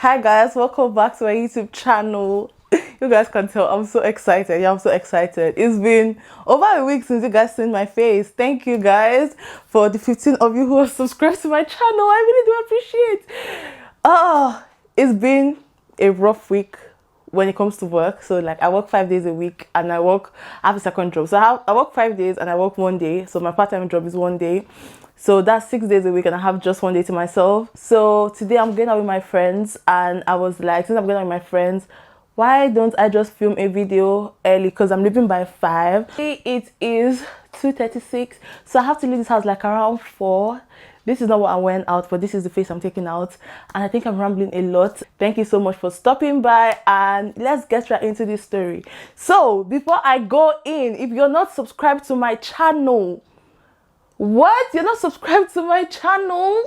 Hi guys, welcome back to my YouTube channel. You guys can tell I'm so excited. Yeah, I'm so excited. It's been over a week since you guys seen my face. Thank you guys for the 15 of you who have subscribed to my channel. I really do appreciate. It's been a rough week when it comes to work. So like I work 5 days a week and I have a second job. So I work 5 days and I work 1 day. So my part-time job is 1 day. So that's 6 days a week and I have just 1 day to myself. So today I'm going out with my friends and I was like, since I'm going out with my friends, why don't I just film a video early because I'm leaving by 5. It is 2:36, so I have to leave this house like around 4. This is not what I went out, but this is the face I'm taking out, and I think I'm rambling a lot. Thank you so much for stopping by, and let's get right into this story. So before I go in, if you're not subscribed to my channel, what? You're not subscribed to my channel?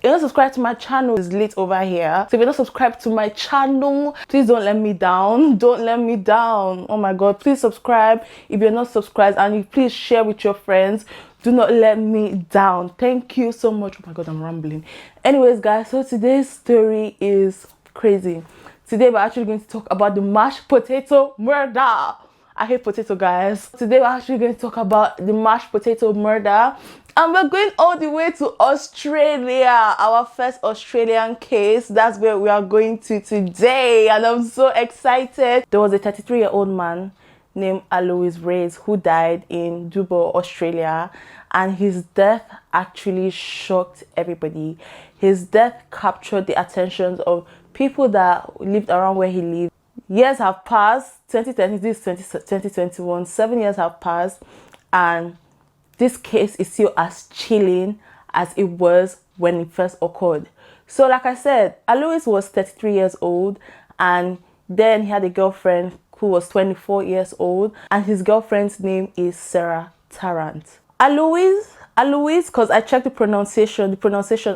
You're not subscribed to my channel, it's lit over here. So if you're not subscribed to my channel, please don't let me down. Don't let me down. Oh my god, please subscribe if you're not subscribed, and you please share with your friends. Do not let me down. Thank you so much. Oh my god, I'm rambling. Anyways guys, so today's story is crazy. Today we're actually going to talk about the mashed potato murder. I hate potato, guys. Today we're actually going to talk about the mashed potato murder, and we're going all the way to Australia. Our first Australian case. That's where we are going to today, and I'm so excited. There was a 33-year-old man named Alois Rez who died in Dubbo, Australia, and his death actually shocked everybody. His death captured the attentions of people that lived around where he lived. Years have passed. 2020, this is 2021. 7 years have passed, and this case is still as chilling as it was when it first occurred. So like I said, Alois was 33 years old, and then he had a girlfriend who was 24 years old, and his girlfriend's name is Sarah Tarrant. Alois, because I checked the pronunciation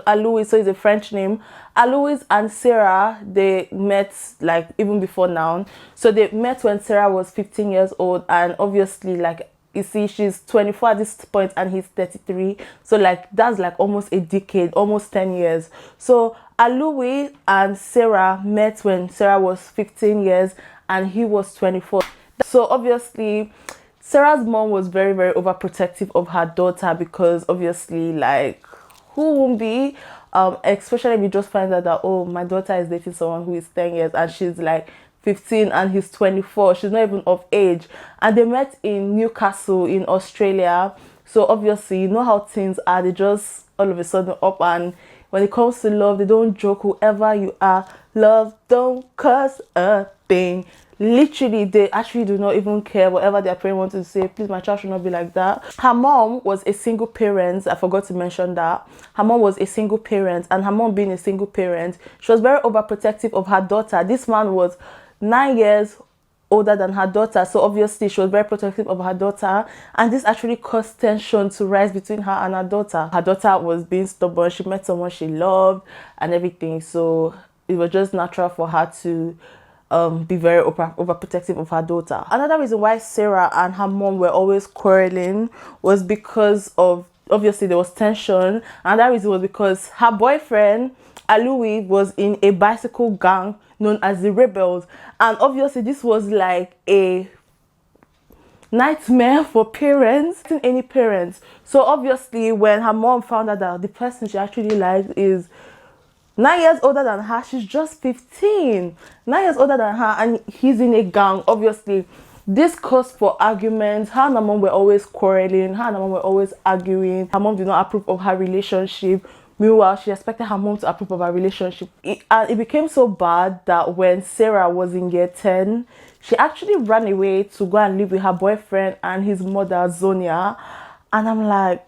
Alois, so it's a French name. Alois and Sarah, they met like even before now. So they met when Sarah was 15 years old, and obviously, like, you see, she's 24 at this point and he's 33. So like that's like almost a decade, almost 10 years. So Alois and Sarah met when Sarah was 15 years and he was 24. So obviously Sarah's mom was very, very overprotective of her daughter, because obviously, like, who won't be? Especially if you just find out that, oh, my daughter is dating someone who is 10 years and she's like 15 and he's 24. She's not even of age. And they met in Newcastle in Australia. So obviously, you know how things are. They just all of a sudden up, and when it comes to love, they don't joke. Whoever you are, love don't cost a thing. Literally, they actually do not even care whatever their parents want to say. Please, my child should not be like that. Her mom was a single parent. I forgot to mention that. Her mom was a single parent, and her mom being a single parent, she was very overprotective of her daughter. This man was 9 years older than her daughter, so obviously she was very protective of her daughter, and this actually caused tension to rise between her and her daughter. Her daughter was being stubborn. She met someone she loved and everything, so it was just natural for her to be very overprotective of her daughter. Another reason why Sarah and her mom were always quarreling was because of, obviously, there was tension. Another reason was because her boyfriend Alois was in a bicycle gang known as the Rebels, and obviously this was like a nightmare for parents, any parents. So obviously when her mom found out that the person she actually liked is 9 years older than her, she's just 15, 9 years older than her, and he's in a gang, obviously this caused for arguments. Her and her mom were always quarreling. Her and her mom were always arguing. Her mom did not approve of her relationship. Meanwhile, she expected her mom to approve of her relationship. And it became so bad that when Sarah was in year 10, she actually ran away to go and live with her boyfriend and his mother, Zonia. And I'm like,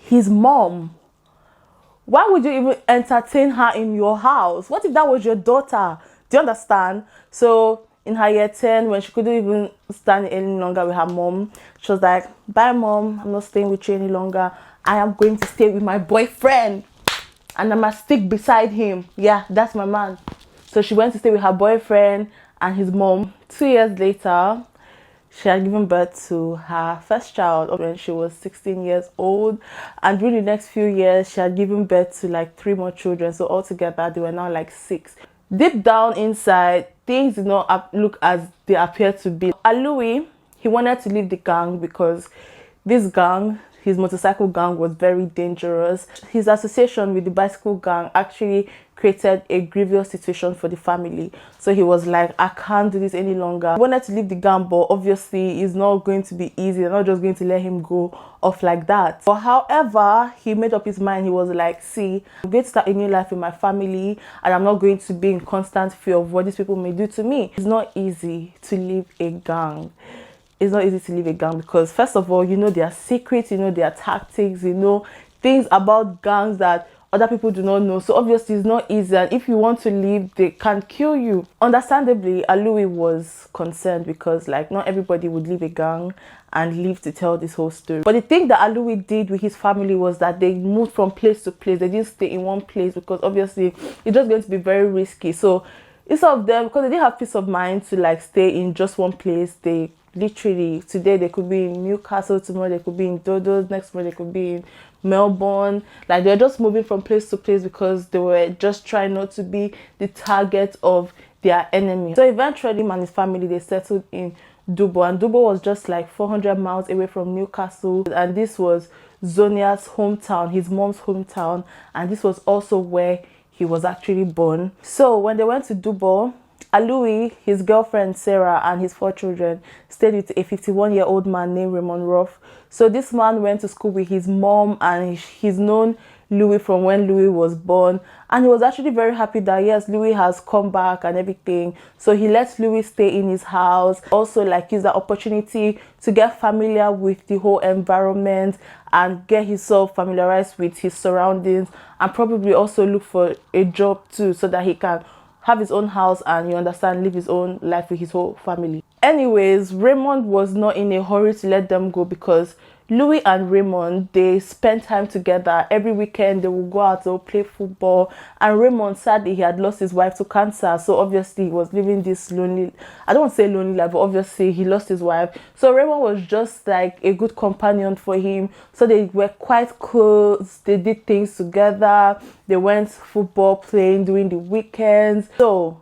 his mom, why would you even entertain her in your house? What if that was your daughter? Do you understand? So in her year 10, when she couldn't even stand any longer with her mom, she was like, bye mom, I'm not staying with you any longer. I am going to stay with my boyfriend, and I must stick beside him. Yeah, that's my man. So she went to stay with her boyfriend and his mom. 2 years later, She had given birth to her first child when she was 16 years old, and during the next few years she had given birth to like 3 more children, so altogether they were now like 6. Deep down inside, things did not look as they appeared to be. Alois, he wanted to leave the gang because this gang, his motorcycle gang, was very dangerous. His association with the bicycle gang actually created a grievous situation for the family. So he was like, I can't do this any longer. He wanted to leave the gang, but obviously it's not going to be easy. They're not just going to let him go off like that. But however, he made up his mind. He was like, see, I'm going to start a new life with my family, and I'm not going to be in constant fear of what these people may do to me. It's not easy to leave a gang. It's not easy to leave a gang because, first of all, you know their secrets, you know their tactics, you know things about gangs that other people do not know. So obviously it's not easy, and if you want to leave, they can kill you. Understandably, Alois was concerned because like not everybody would leave a gang and live to tell this whole story. But the thing that Alois did with his family was that they moved from place to place. They didn't stay in one place because obviously it's just going to be very risky. So instead of them, because they didn't have peace of mind to like stay in just one place, they literally, today they could be in Newcastle, tomorrow they could be in Dubbo, next month they could be in Melbourne. Like they're just moving from place to place because they were just trying not to be the target of their enemy. So eventually, him and his family, they settled in Dubbo, and Dubbo was just like 400 miles away from Newcastle, and this was Zonia's hometown, his mom's hometown, and this was also where he was actually born. So when they went to Dubbo, Alois, his girlfriend Sarah, and his 4 children stayed with a 51-year-old man named Raymond Ruff. So this man went to school with his mom, and he's known Louis from when Louis was born, and he was actually very happy that yes, Louis has come back and everything. So he let Louis stay in his house, also like use that opportunity to get familiar with the whole environment and get himself familiarized with his surroundings, and probably also look for a job too, so that he can have his own house and, you understand, live his own life with his whole family. Anyways, Raymond was not in a hurry to let them go because Louis and Raymond, they spent time together. Every weekend they would go out to play football, and Raymond, sadly, he had lost his wife to cancer, so obviously he was living this lonely, I don't want to say lonely life, but obviously he lost his wife. So Raymond was just like a good companion for him. So they were quite close, they did things together, they went football playing during the weekends. So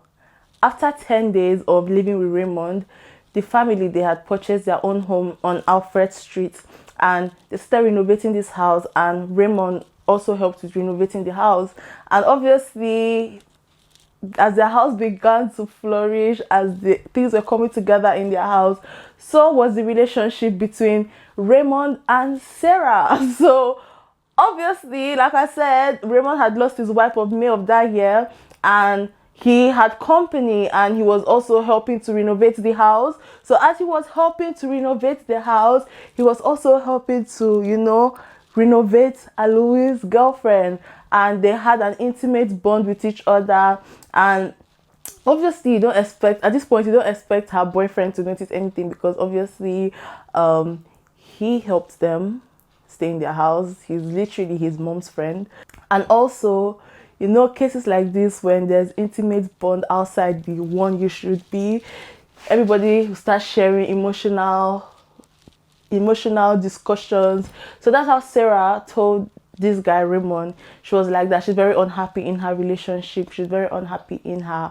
after 10 days of living with Raymond, the family, they had purchased their own home on Alfred Street, and they started renovating this house, and Raymond also helped with renovating the house. And obviously, as their house began to flourish, as the things were coming together in their house, so was the relationship between Raymond and Sarah. So obviously, like I said, Raymond had lost his wife of May of that year, and he had company, and he was also helping to renovate the house. So as he was helping to renovate the house, he was also helping to, you know, renovate Alois' girlfriend, and they had an intimate bond with each other. And obviously you don't expect, at this point you don't expect her boyfriend to notice anything, because obviously he helped them stay in their house. He's literally his mom's friend. And also, you know, cases like this, when there's intimate bond outside the one you should be, everybody starts sharing emotional discussions. So that's how Sarah told this guy Raymond. She was like that she's very unhappy in her relationship, she's very unhappy in her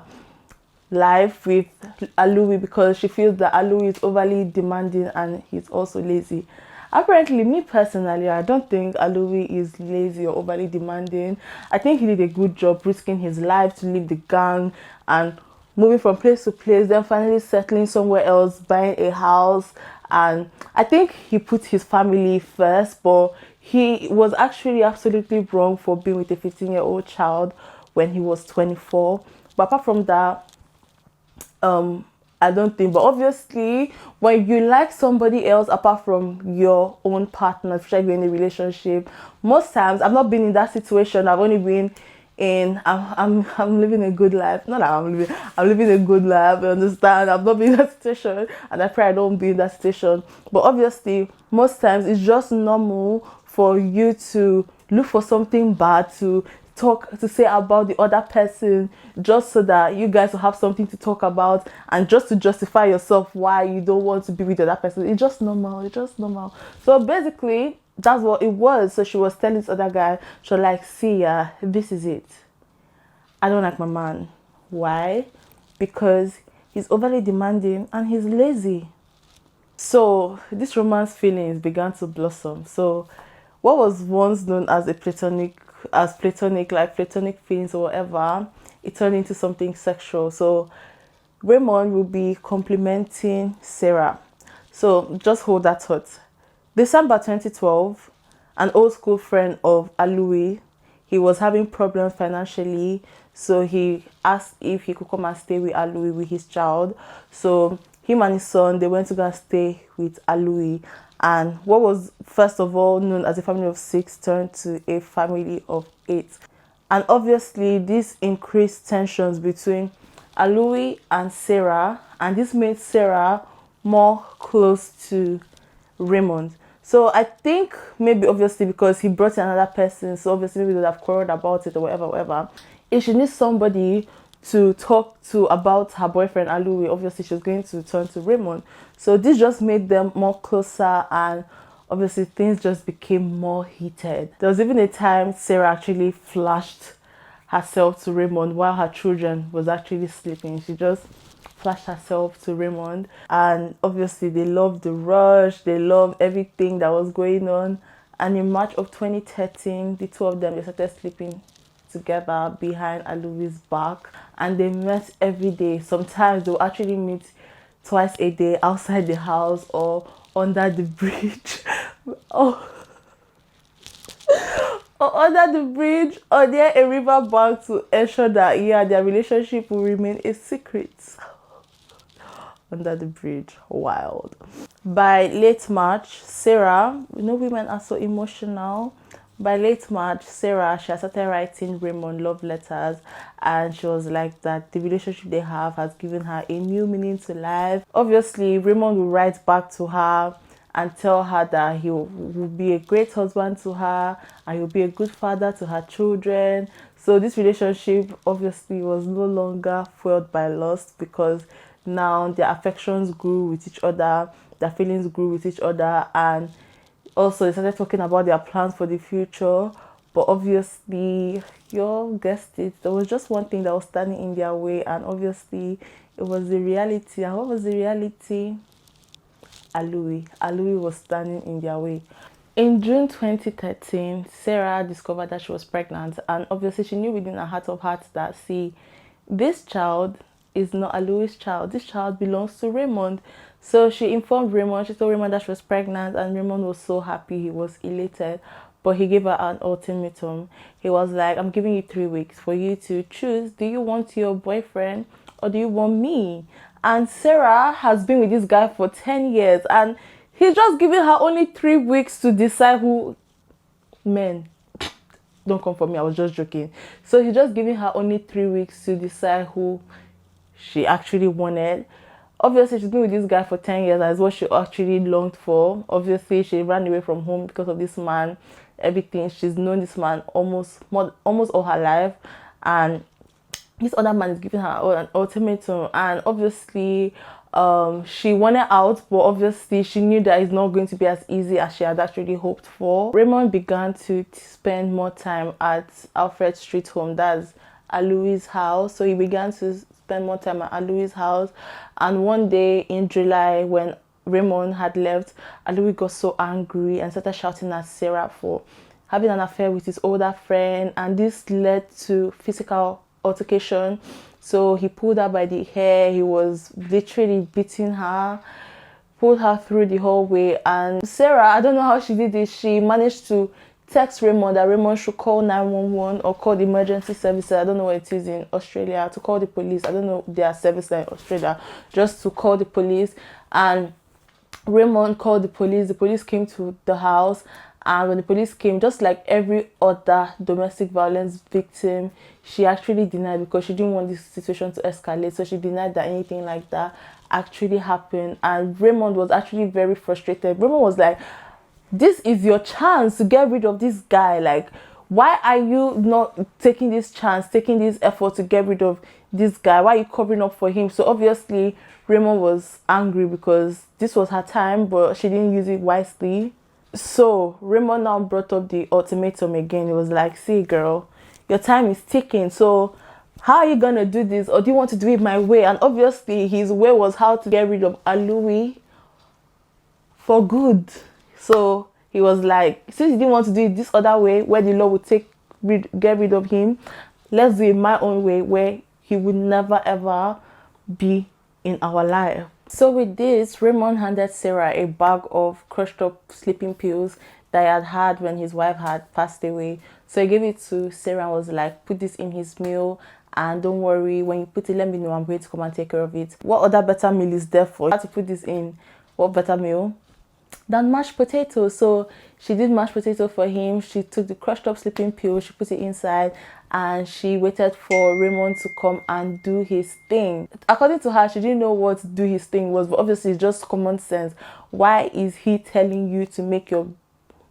life with Alois, because she feels that Alois is overly demanding and he's also lazy. Apparently, me personally, I don't think Alois is lazy or overly demanding. I think he did a good job risking his life to leave the gang and moving from place to place, then finally settling somewhere else, buying a house. And I think he put his family first, but he was actually absolutely wrong for being with a 15-year-old child when he was 24. But apart from that, I don't think. But obviously, when you like somebody else apart from your own partner, especially in a relationship, most times, I've not been in that situation. I've only been in, I'm living a good life. Not that I'm living a good life, you understand? I've not been in that situation, and I pray I don't be in that situation. But obviously, most times it's just normal for you to look for something bad, to to say about the other person, just so that you guys will have something to talk about, and just to justify yourself why you don't want to be with the other person. It's just normal. It's just normal. So basically, that's what it was. So she was telling this other guy, she was like, see, this is it. I don't like my man. Why? Because he's overly demanding and he's lazy. So this romance feelings began to blossom. So what was once known as platonic feelings or whatever, it turned into something sexual. So Raymond will be complimenting Sarah. So just hold that thought. December 2012, an old school friend of Alois, he was having problems financially, so he asked if he could come and stay with Alois with his child. So him and his son, they went to go and stay with Alois. And what was first of all known as a family of 6 turned to a family of 8. And obviously this increased tensions between Alois and Sarah, and this made Sarah more close to Raymond. So I think maybe obviously because he brought in another person, so obviously maybe they would have quarreled about it or whatever. If she needs somebody to talk to about her boyfriend Alois, obviously she's going to turn to Raymond. So this just made them more closer, and obviously things just became more heated. There was even a time Sarah actually flashed herself to Raymond while her children was actually sleeping. She just flashed herself to Raymond, and obviously they loved the rush, they loved everything that was going on. And in March of 2013, the two of them, they started sleeping together behind Alois' back, and they met every day. Sometimes they'll actually meet twice a day outside the house or under the bridge or under the bridge or near a river bank, to ensure that their relationship will remain a secret. Under the bridge, wild. By late March, Sarah, women are so emotional. By late March, Sarah, she had started writing Raymond love letters, and she was like that the relationship they have has given her a new meaning to life. Obviously, Raymond will write back to her and tell her that he will be a great husband to her, and he'll be a good father to her children. So this relationship obviously was no longer fueled by lust, because now their affections grew with each other, their feelings grew with each other, and also they started talking about their plans for the future. But obviously, you all guessed it, there was just one thing that was standing in their way, and obviously it was the reality. And what was the reality? Alois was standing in their way. In June 2013, Sarah discovered that she was pregnant, and obviously she knew within her heart of hearts that, see, this child is not Alois' child. This child belongs to Raymond. So she informed Raymond. She told Raymond that she was pregnant, and Raymond was so happy. He was elated, but he gave her an ultimatum. He was like, I'm giving you 3 weeks for you to choose. Do you want your boyfriend or do you want me? And Sarah has been with this guy for 10 years, and he's just giving her only 3 weeks to decide who. Men, don't come for me, I was just joking. So he's just giving her only 3 weeks to decide who she actually wanted. Obviously, she's been with this guy for 10 years. That's what she actually longed for. Obviously, she ran away from home because of this man. Everything. She's known this man almost all her life, and this other man is giving her an ultimatum. And obviously, she wanted out, but obviously she knew that it's not going to be as easy as she had actually hoped for. Raymond began to spend more time at Alfred Street home. That's Alois' house. So he began to spend more time at Alois' house. And one day in July, when Raymond had left, Alois got so angry and started shouting at Sarah for having an affair with his older friend, and this led to physical altercation. So he pulled her by the hair. He was literally beating her, pulled her through the hallway. And Sarah, I don't know how she did this, she managed to text Raymond that Raymond should call 911 or call the emergency services. I don't know what it is in Australia, to call the police. I don't know their service in Australia, just to call the police. And Raymond called the police. The police came to the house, and when the police came, just like every other domestic violence victim, she actually denied, because she didn't want this situation to escalate. So she denied that anything like that actually happened. And Raymond was actually very frustrated. Raymond was like, this is your chance to get rid of this guy. Like, Why are you not taking this chance, taking this effort to get rid of this guy? Why are you covering up for him? So obviously Raymond was angry because this was her time, but she didn't use it wisely. So Raymond now brought up the ultimatum again. It was like, see girl, your time is ticking, so how are you gonna do this, or do you want to do it my way? And obviously his way was how to get rid of Alois for good. So he was like, since he didn't want to do it this other way where the law would get rid of him, let's do it my own way where he would never ever be in our life. So with this, Raymond handed Sarah a bag of crushed up sleeping pills that he had when his wife had passed away. So he gave it to Sarah and was like, put this in his meal, and don't worry, when you put it, let me know, I'm going to come and take care of it. What other better meal is there for you? How to put this in? What better meal than mashed potatoes? So she did mashed potato for him. She took the crushed up sleeping pill, she put it inside, and she waited for Raymond to come and do his thing. According to her, she didn't know what do his thing was, but obviously it's just common sense. Why is he telling you to make your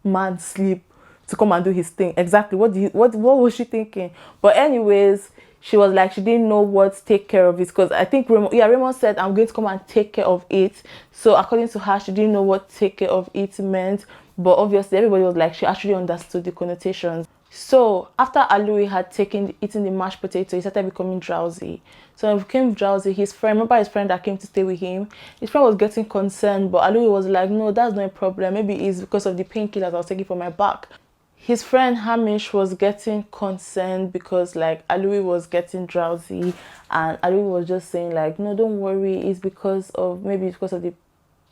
man sleep to come and do his thing? Exactly. What was she thinking? But anyways, she was like, she didn't know what to take care of it, because I think Raymond said, I'm going to come and take care of it. So according to her, she didn't know what take care of it meant, but obviously everybody was like, she actually understood the connotations. So after Alois had eaten the mashed potato, he started becoming drowsy. So when he became drowsy, his friend, remember his friend that came to stay with him, his friend was getting concerned, but Alois was like, no, that's not a problem, maybe it's because of the painkillers I was taking for my back. His friend Hamish was getting concerned because like Alois was getting drowsy, and Alois was just saying like, no, don't worry, it's because of the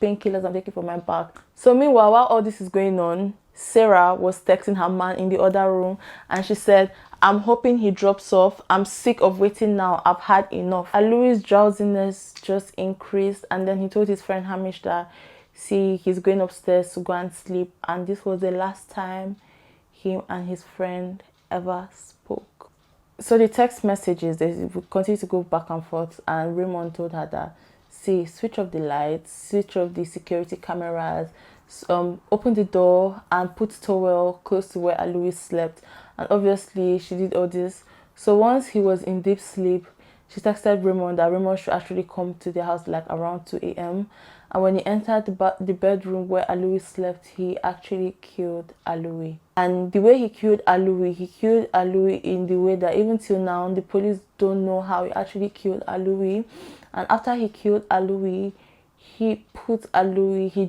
painkillers I'm taking for my back. So meanwhile, while all this is going on, Sarah was texting her man in the other room, and she said, I'm hoping he drops off. I'm sick of waiting now. I've had enough. Alois' drowsiness just increased, and then he told his friend Hamish that, see, he's going upstairs to go and sleep, and this was the last time him and his friend ever spoke. So the text messages, they would continue to go back and forth, and Raymond told her that, see, switch off the lights, switch off the security cameras, open the door and put towel close to where Alois slept. And obviously she did all this. So once he was in deep sleep, she texted Raymond that Raymond should actually come to their house like around 2 a.m. And when he entered the bedroom where Alois slept, he actually killed Alois. And the way he killed Alois in the way that even till now, the police don't know how he actually killed Alois. And after he killed Alois, he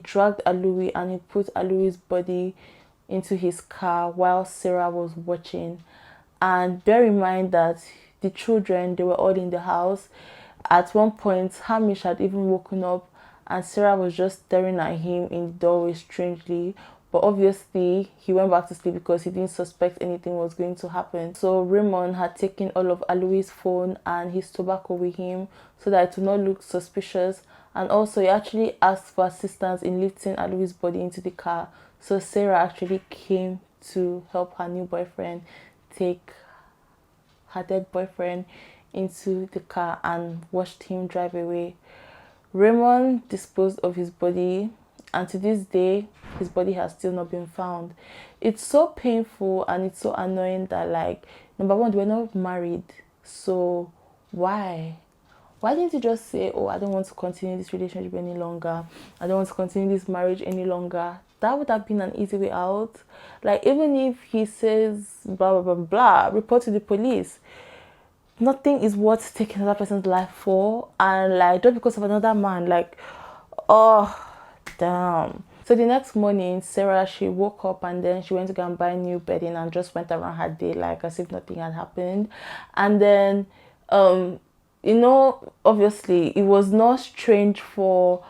dragged Alois and he put Alois' body into his car while Sarah was watching. And bear in mind that the children, they were all in the house. At one point, Hamish had even woken up, and Sarah was just staring at him in the doorway strangely. But obviously, he went back to sleep because he didn't suspect anything was going to happen. So Raymond had taken all of Alois' phone and his tobacco with him so that it would not look suspicious. And also, he actually asked for assistance in lifting Alois' body into the car. So Sarah actually came to help her new boyfriend take her dead boyfriend into the car and watched him drive away. Raymond disposed of his body, and to this day, his body has still not been found. It's so painful and it's so annoying that, like, number one, they were not married. So why? Why didn't you just say, oh, I don't want to continue this relationship any longer. I don't want to continue this marriage any longer. That would have been an easy way out. Like, even if he says, blah, blah, blah, blah, report to the police. Nothing is worth taking another person's life for. And, like, just because of another man, like, oh, damn. So the next morning, Sarah, she woke up and then she went to go and buy new bedding and just went around her day like as if nothing had happened. And then, you know, obviously, it was not strange for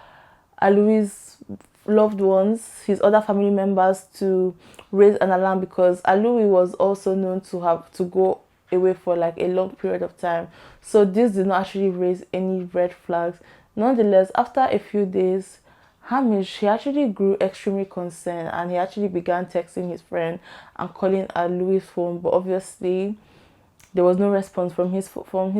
Alois' loved ones, his other family members, to raise an alarm because Alois was also known to have to go away for like a long period of time. So this did not actually raise any red flags. Nonetheless, after a few days, Hamish, he actually grew extremely concerned and he actually began texting his friend and calling Alois' phone, but obviously there was no response from his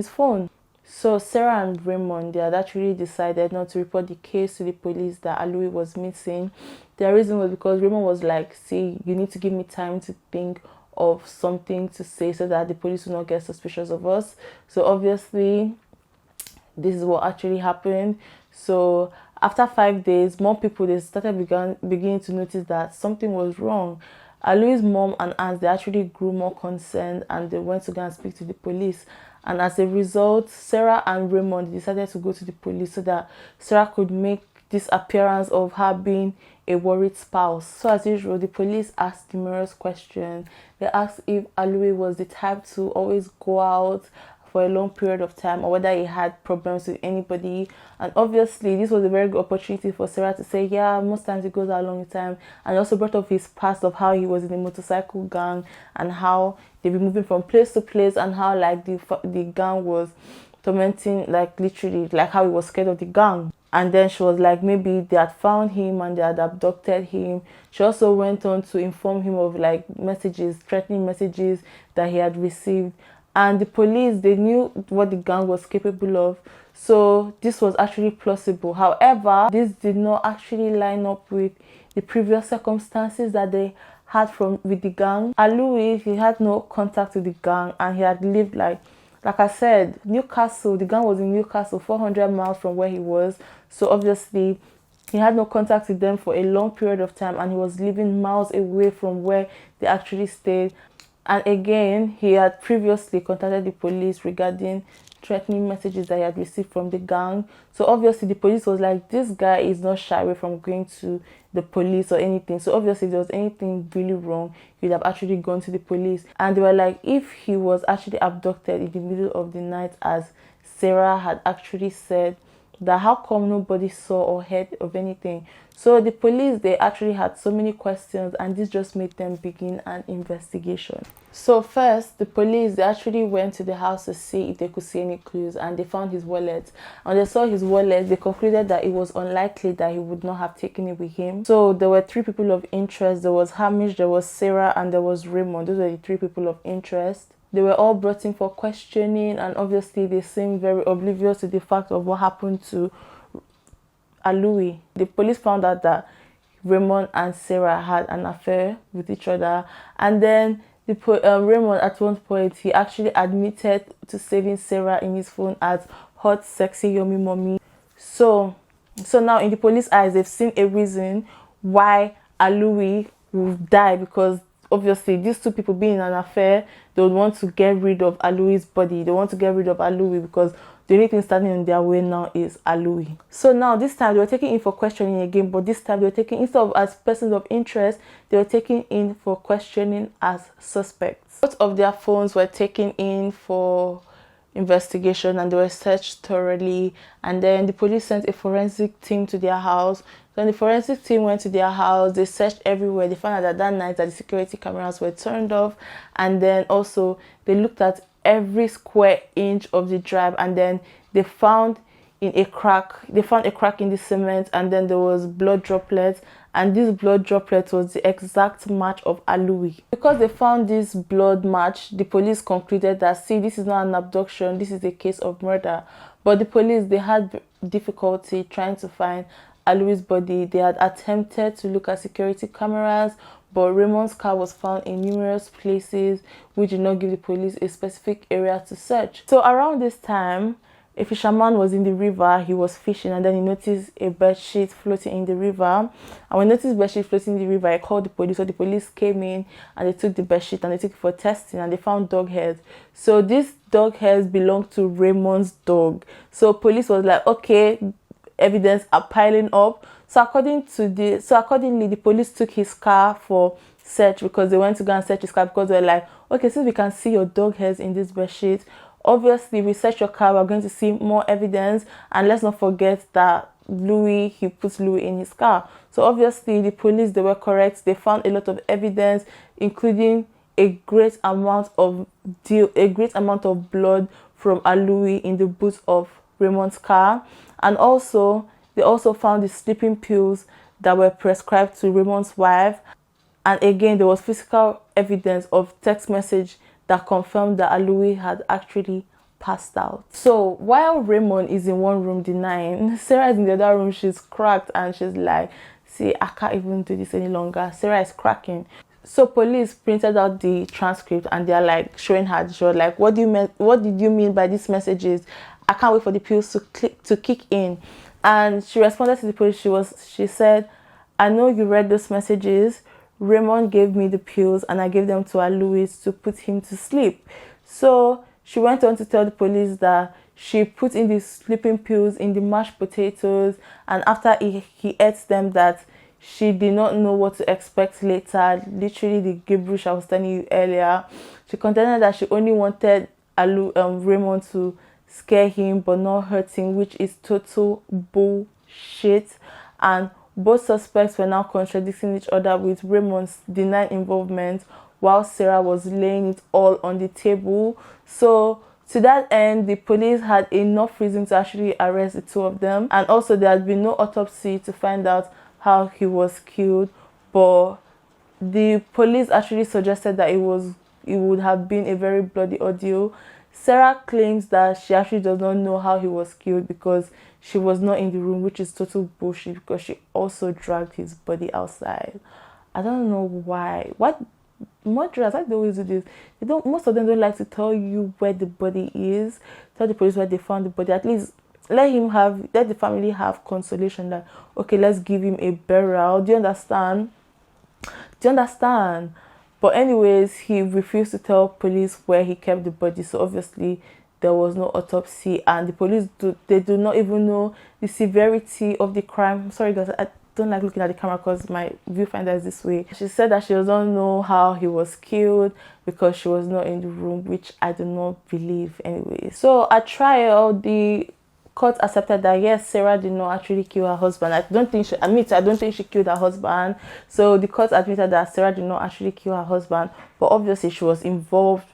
phone. So Sarah and Raymond, they had actually decided not to report the case to the police that Alois was missing. Their reason was because Raymond was like, see, you need to give me time to think of something to say so that the police will not get suspicious of us. So obviously this is what actually happened. So after 5 days, more people, they started beginning to notice that something was wrong. Alois' mom and aunt, they actually grew more concerned, and they went to go and speak to the police. And as a result, Sarah and Raymond decided to go to the police so that Sarah could make this appearance of her being a worried spouse. So as usual, the police asked numerous questions. They asked if Alois was the type to always go out for a long period of time, or whether he had problems with anybody. And obviously this was a very good opportunity for Sarah to say, yeah, most times he goes out a long time. And also brought up his past of how he was in a motorcycle gang and how they'd be moving from place to place, and how like the gang was tormenting, like literally, like how he was scared of the gang. And then she was like, maybe they had found him and they had abducted him. She also went on to inform him of like messages, threatening messages that he had received. And the police, they knew what the gang was capable of. So this was actually plausible. However, this did not actually line up with the previous circumstances that they had with the gang. Alois, he had no contact with the gang, and he had lived like I said, Newcastle. The gang was in Newcastle, 400 miles from where he was. So obviously he had no contact with them for a long period of time, and he was living miles away from where they actually stayed. And again, he had previously contacted the police regarding threatening messages that he had received from the gang. So obviously the police was like, this guy is not shy away from going to the police or anything. So obviously if there was anything really wrong, he'd have actually gone to the police. And they were like, if he was actually abducted in the middle of the night, as Sarah had actually said, that how come nobody saw or heard of anything? So the police, they actually had so many questions, and this just made them begin an investigation. So first, the police, they actually went to the house to see if they could see any clues, and they found his wallet. And they saw his wallet, they concluded that it was unlikely that he would not have taken it with him. So there were 3 people of interest. There was Hamish, there was Sarah, and there was Raymond. Those were the 3 people of interest. They were all brought in for questioning, and obviously they seemed very oblivious to the fact of what happened to Alois. The police found out that Raymond and Sarah had an affair with each other, and then Raymond, at one point, he actually admitted to saving Sarah in his phone as hot, sexy, yummy mommy. So now in the police eyes, they've seen a reason why Alois will die, because obviously these 2 people being in an affair, they would want to get rid of Alois' body. They want to get rid of Alois because the only thing standing in their way now is Alois. So now this time they were taking in for questioning again, but this time they were taking, instead of as persons of interest, they were taken in for questioning as suspects. Both of their phones were taken in for investigation, and they were searched thoroughly. And then the police sent a forensic team to their house. Then the forensic team went to their house. They searched everywhere. They found out that night that the security cameras were turned off, and then also they looked at every square inch of the drive, and then they found a crack in the cement, and then there was blood droplets, and this blood droplet was the exact match of Alois. Because they found this blood match, the police concluded that, see, this is not an abduction, this is a case of murder. But the police, they had difficulty trying to find Alois' body. They had attempted to look at security cameras, but Raymond's car was found in numerous places, which did not give the police a specific area to search. So around this time, a fisherman was in the river. He was fishing, and then he noticed a bedsheet floating in the river. And when he noticed bedsheet floating in the river, he called the police. So the police came in, and they took the bedsheet and they took it for testing, and they found dog hairs. So these dog hairs belonged to Raymond's dog. So police was like, okay, evidence are piling up. So accordingly, the police took his car for search, because they went to go and search his car, because they were like, okay, since we can see your dog hairs in this bedsheet, obviously we search your car, we're going to see more evidence. And let's not forget that he put Louis in his car. So obviously the police, they were correct. They found a lot of evidence, including a great amount of blood from Alois in the boot of Raymond's car. And also they also found the sleeping pills that were prescribed to Raymond's wife. And again, there was physical evidence of text message that confirmed that Alois had actually passed out. So while Raymond is in one room denying, Sarah is in the other room. She's cracked, and she's like, see, I can't even do this any longer. Sarah is cracking. So police printed out the transcript and they're like showing her. She was like, what did you mean by these messages? I can't wait for the pills to kick in. And she responded to the police. She said, I know you read those messages. Raymond gave me the pills and I gave them to Alois to put him to sleep. So she went on to tell the police that she put in the sleeping pills in the mashed potatoes, and after he ate them, that she did not know what to expect later. Literally the gibberish I was telling you earlier. She contended that she only wanted Raymond to scare him but not hurt him, which is total bullshit. And both suspects were now contradicting each other, with Raymond's denied involvement while Sarah was laying it all on the table. So to that end, the police had enough reason to actually arrest the two of them. And also there had been no autopsy to find out how he was killed, but the police actually suggested that it would have been a very bloody ordeal. Sarah claims that she actually does not know how he was killed because she was not in the room, which is total bullshit, because she also dragged his body outside. I don't know why. What murderers, like they always do this, most of them don't like to tell you where the body is, tell the police where they found the body. At least let the family have consolation that, okay, let's give him a burial. Do you understand? But anyways, he refused to tell police where he kept the body, so obviously there was no autopsy, and the police do not even know the severity of the crime. Sorry guys, I don't like looking at the camera because my viewfinder is this way. She said that she doesn't know how he was killed because she was not in the room, which I do not believe anyway. So at trial, the court accepted that yes, Sarah did not actually kill her husband. I don't think she killed her husband. So the court admitted that Sarah did not actually kill her husband, but obviously she was involved,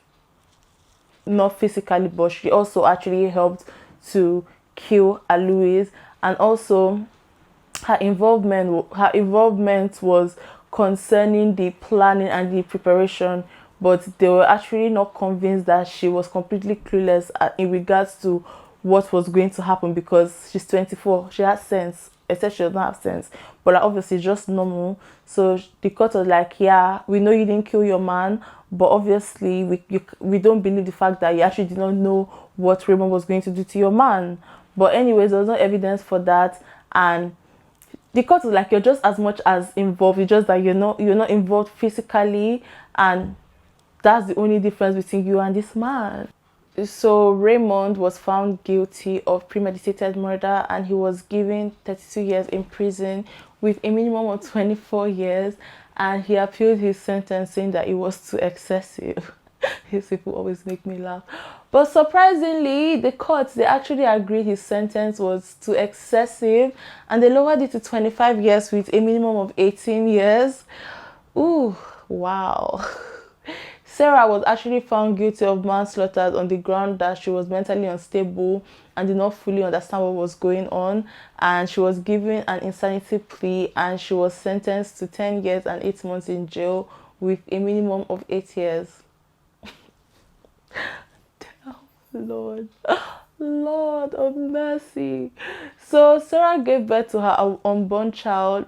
not physically, but she also actually helped to kill Alois. And also her involvement was concerning the planning and the preparation, but they were actually not convinced that she was completely clueless in regards to what was going to happen, because she's 24, she has sense, except she doesn't have sense, but like, obviously just normal. So the court was like, yeah, we know you didn't kill your man, but obviously we don't believe the fact that you actually did not know what Raymond was going to do to your man. But anyways, there was no evidence for that, and the court was like, you're just as much as involved, it's just that you're not involved physically, and that's the only difference between you and this man. So Raymond was found guilty of premeditated murder, and he was given 32 years in prison with a minimum of 24 years, and he appealed his sentence, saying that it was too excessive. These people always make me laugh. But surprisingly, the court, they actually agreed his sentence was too excessive, and they lowered it to 25 years with a minimum of 18 years. Ooh, wow. Sarah was actually found guilty of manslaughter on the ground that she was mentally unstable and did not fully understand what was going on, and she was given an insanity plea, and she was sentenced to 10 years and 8 months in jail with a minimum of 8 years. Lord of mercy. So Sarah gave birth to her unborn child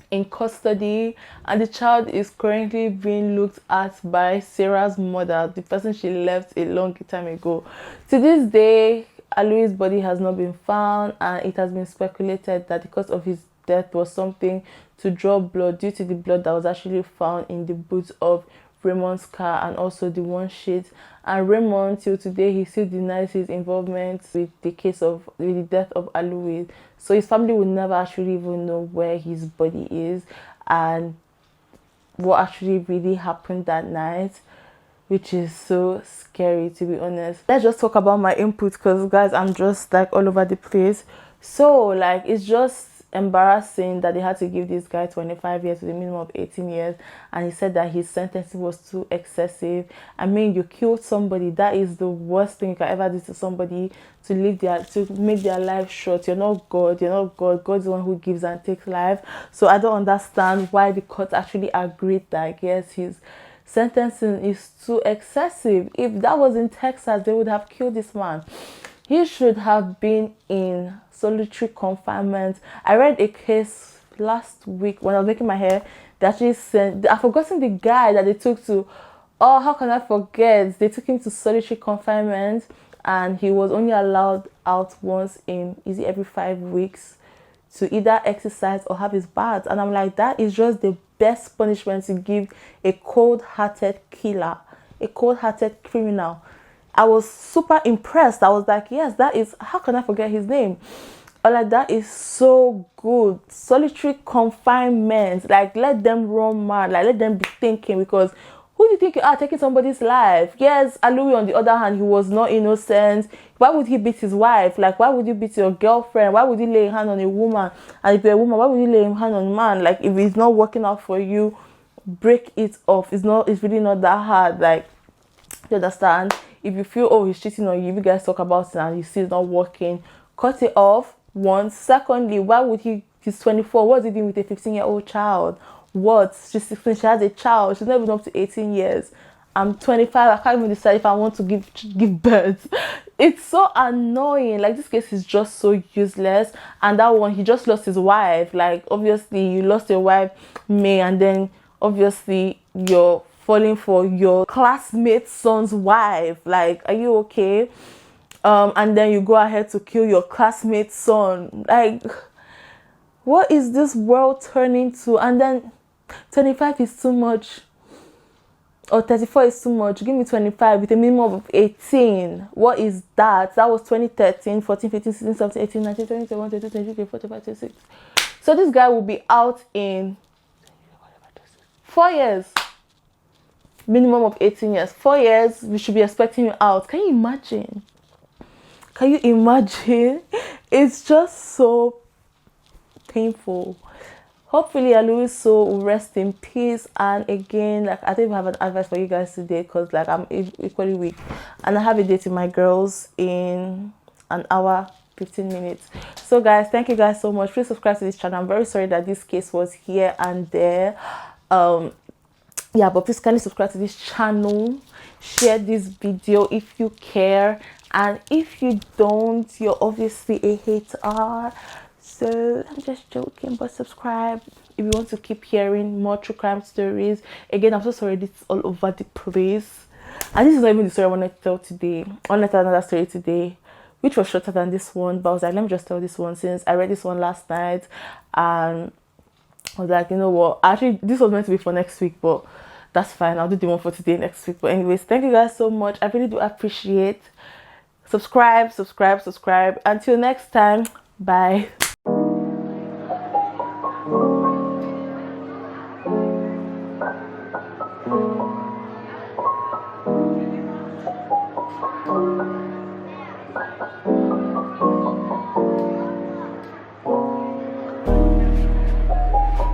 in custody, and the child is currently being looked at by Sarah's mother, the person she left a long time ago. To this day, Alois' body has not been found, and it has been speculated that the cause of his death was something to draw blood, due to the blood that was actually found in the boot of Raymond's car and also the one sheet. And Raymond, till today, he still denies his involvement with the death of Alois. So his family will never actually even know where his body is and what actually really happened that night, which is so scary, to be honest. Let's just talk about my input, because guys, I'm just like all over the place. So like, it's just embarrassing that they had to give this guy 25 years with a minimum of 18 years, and he said that his sentencing was too excessive. I mean, you killed somebody. That is the worst thing you can ever do to somebody, to make their life short. You're not God. God's the one who gives and takes life. So I don't understand why the court actually agreed that yes, his sentencing is too excessive. If that was in Texas, they would have killed this man. He should have been in solitary confinement. I read a case last week when I was making my hair. They actually sent, I've forgotten the guy that they took to, oh, how can I forget? They took him to solitary confinement, and he was only allowed out once in, is it every 5 weeks, to either exercise or have his bath. And I'm like, that is just the best punishment to give a cold-hearted killer, a cold-hearted criminal. I was super impressed. I was like, yes, that is, how can I forget his name? Or like, that is so good. Solitary confinement, like, let them run mad, like, let them be thinking, because who do you think you are taking somebody's life? Yes, Alois, on the other hand, he was not innocent. Why would he beat his wife? Like, why would you beat your girlfriend? Why would you lay a hand on a woman? And if you're a woman, why would you lay a hand on a man? Like, if it's not working out for you, break it off. It's really not that hard. Like, you understand? If you feel, oh, he's cheating on you, if you guys talk about it and you see it's not working, cut it off. One. Secondly, why would he's 24. What's he doing with a 15-year-old child? What? She's 16, she has a child, she's not even up to 18 years. I'm 25, I can't even decide if I want to give birth. It's so annoying. Like, this case is just so useless. And that one, he just lost his wife. Like, obviously you lost your wife, May, and then obviously you're falling for your classmate's son's wife. Like, are you okay? And then you go ahead to kill your classmate's son. Like, what is this world turning to? And then 25 is too much, or 34 is too much. Give me 25 with a minimum of 18. What is that? That was 2013, 14, 15, 16, 17, 18, 19, 20, 21, 22, 23, 24, 25, 26. So this guy will be out in 4 years. Minimum of 18 years. 4 years, we should be expecting you out. Can you imagine? Can you imagine? It's just so painful. Hopefully Alois soul will rest in peace. And again, like, I don't even have an advice for you guys today, because like, I'm equally weak, and I have a date with my girls in an hour 15 minutes. So guys, thank you guys so much. Please subscribe to this channel. I'm very sorry that this case was here and there. Yeah, but please kindly subscribe to this channel, share this video if you care, and if you don't, you're obviously a hater. So I'm just joking, but subscribe if you want to keep hearing more true crime stories. Again, I'm so sorry this is all over the place, and this is not even the story I wanted to tell today. I want to tell another story today, which was shorter than this one, but I was like, let me just tell this one, since I read this one last night, and I was like, you know what, actually this was meant to be for next week, but that's fine, I'll do the one for today next week. But anyways, thank you guys so much. I really do appreciate. Subscribe. Until next time, bye.